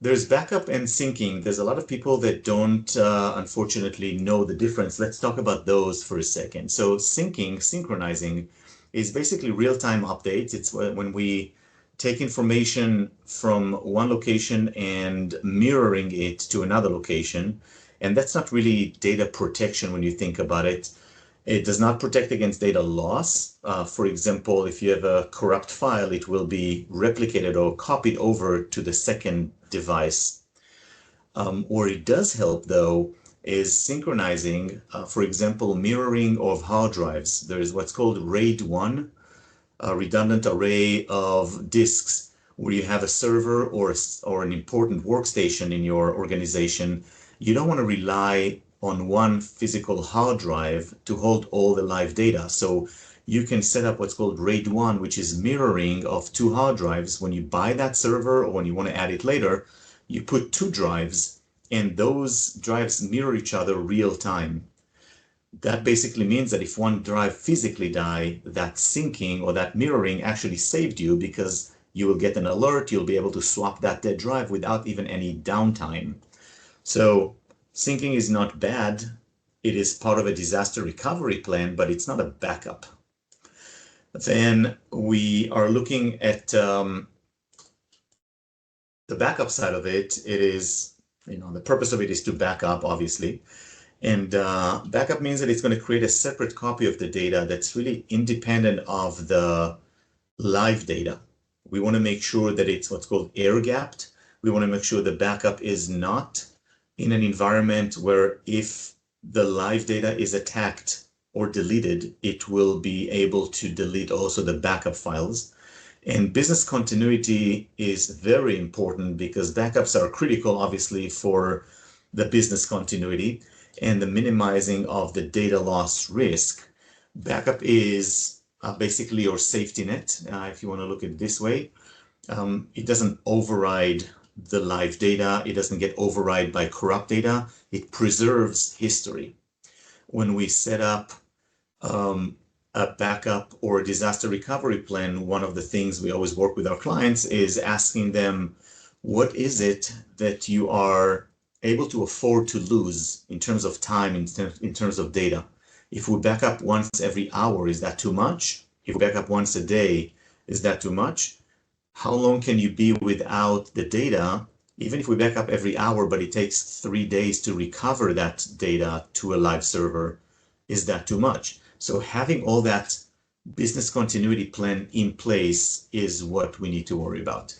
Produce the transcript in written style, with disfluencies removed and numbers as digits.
there's backup and syncing. There's a lot of people that don't, unfortunately, know the difference. Let's talk about those for a second. So syncing, synchronizing, is basically real-time updates. It's when we take information from one location and mirroring it to another location. And that's not really data protection when you think about it. It does not protect against data loss. For example, if you have a corrupt file, it will be replicated or copied over to the second device. Where it does help, though, is synchronizing, for example, mirroring of hard drives. There is what's called RAID 1, a redundant array of disks, where you have a server or an important workstation in your organization. You don't want to rely on one physical hard drive to hold all the live data. So you can set up what's called RAID 1, which is mirroring of two hard drives. When you buy that server or when you want to add it later, you put two drives, and those drives mirror each other real time. That basically means that if one drive physically die, that syncing or that mirroring actually saved you, because you will get an alert. You'll be able to swap that dead drive without even any downtime. So syncing is not bad. It is part of a disaster recovery plan, but it's not a backup. Then we are looking at the backup side of it. It is, the purpose of it is to back up, obviously. And backup means that it's going to create a separate copy of the data that's really independent of the live data. We want to make sure that it's what's called air-gapped. We want to make sure the backup is not in an environment where if the live data is attacked or deleted, it will be able to delete also the backup files. And business continuity is very important because backups are critical, obviously, for the business continuity and the minimizing of the data loss risk. Backup is basically your safety net, if you want to look at it this way. It doesn't override the live data. It doesn't get override by corrupt data. It preserves history. When we set up a backup or a disaster recovery plan, one of the things we always work with our clients is asking them, what is it that you are able to afford to lose in terms of time, in terms of data? If we back up once every hour, is that too much? If we back up once a day, is that too much? How long can you be without the data? Even if we back up every hour, but it takes 3 days to recover that data to a live server, is that too much? So having all that business continuity plan in place is what we need to worry about.